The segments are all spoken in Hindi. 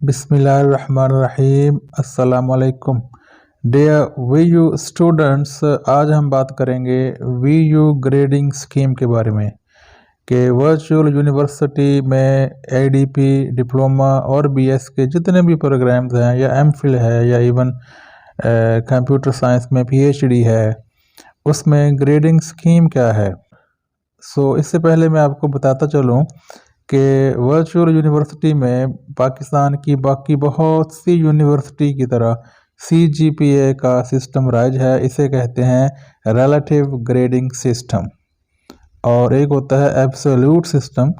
बिस्मिल्लाहिर्रहमानिर्रहीम। अस्सलामुअलैकुम डियर वीयू स्टूडेंट्स, आज हम बात करेंगे वीयू ग्रेडिंग स्कीम के बारे में कि वर्चुअल यूनिवर्सिटी में एडीपी डिप्लोमा और बीएस के जितने भी प्रोग्राम्स हैं या एमफिल है या इवन कंप्यूटर साइंस में पीएचडी है, उसमें ग्रेडिंग स्कीम क्या है। इससे पहले मैं आपको बताता चलूँ कि वर्चुअल यूनिवर्सिटी में पाकिस्तान की बाकी बहुत सी यूनिवर्सिटी की तरह सीजीपीए का सिस्टम राइज है। इसे कहते हैं रिलेटिव ग्रेडिंग सिस्टम और एक होता है एब्सोल्यूट सिस्टम।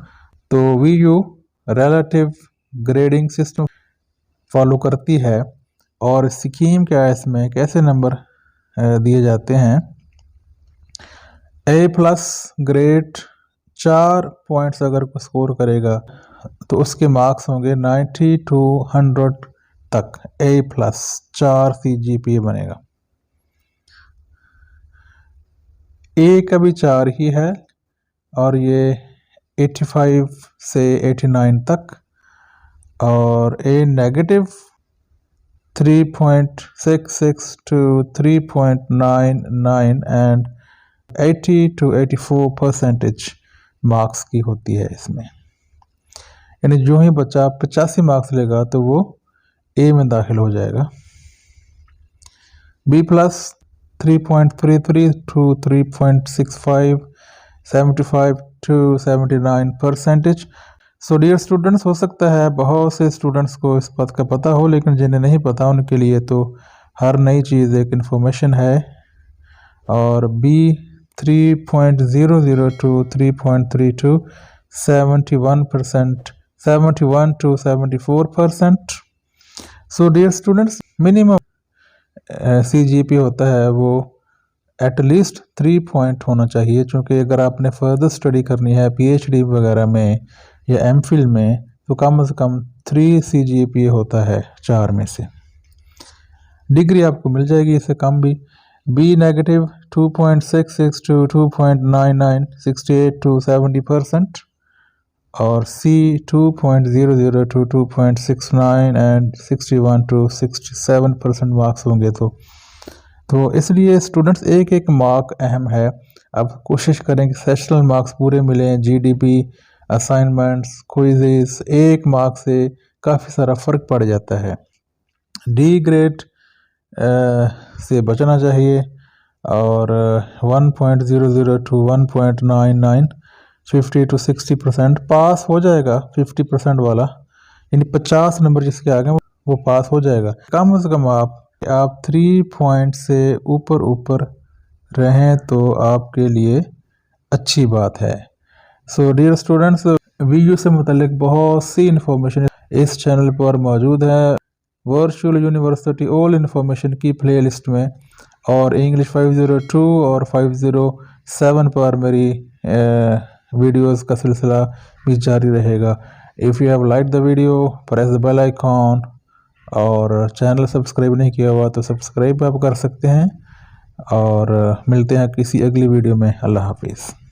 तो Vu relative grading system follow करती है। और स्कीम क्या है, इसमें कैसे नंबर दिए जाते हैं। A+ ग्रेड 4 पॉइंट्स अगर कोई स्कोर करेगा तो उसके मार्क्स होंगे 90 to 100 तक। A+ 4 CGPA बनेगा। A का भी 4 ही है और ये 85 से 89 तक, और A negative 3.66 to 3.99 and 80 to 84% marks की होती है इसमें। यानी जो ही बच्चा 85 मार्क्स लेगा तो वो ए में दाखिल हो जाएगा। B+ 3.33 to 3.65, 75 to 79%। So dear students, हो सकता है बहुत से स्टूडेंट्स को इस बात का पता हो, लेकिन जिन्हें नहीं पता उनके लिए तो हर नई चीज़ एक इन्फॉर्मेशन है। और B 3.00 to 3.32, 71%, 71 to 74%। So dear students, minimum CGPA होता है वो एटलीस्ट 3 पॉइंट होना चाहिए, क्योंकि अगर आपने फर्दर स्टडी करनी है PhD वगैरह में या MPhil में तो कम से कम 3 CGPA होता है 4 में से। डिग्री आपको मिल जाएगी, इससे कम भी। B negative 2.66 to 2.99, 68 to 70%। और C 2.00 to 2.69 and 61 to 67% marks होंगे। तो इसलिए स्टूडेंट्स एक एक मार्क अहम है। अब कोशिश करें कि सेशनल मार्क्स पूरे मिलें। GDP, असाइनमेंट्स, क्विज़ेस, एक मार्क से काफ़ी सारा फ़र्क पड़ जाता है। D ग्रेड से बचना चाहिए और 1.00 to 1.99, 50 to 60% पास हो जाएगा। 50% वाला यानी 50 नंबर जिसके आगे वो पास हो जाएगा। कम से कम आप 3 पॉइंट से ऊपर रहें तो आपके लिए अच्छी बात है। सो डियर स्टूडेंट्स, वीयू से मुतालिक बहुत सी इंफॉर्मेशन इस चैनल पर मौजूद है। वर्चुअल यूनिवर्सिटी ऑल इंफॉर्मेशन की प्लेलिस्ट में, और इंग्लिश 502 और 507 पर मेरी वीडियोस का सिलसिला भी जारी रहेगा। If you have like the video, press the bell icon, और चैनल सब्सक्राइब नहीं किया हुआ तो सब्सक्राइब आप कर सकते हैं। और मिलते हैं किसी अगली वीडियो में। अल्लाह हाफिज़।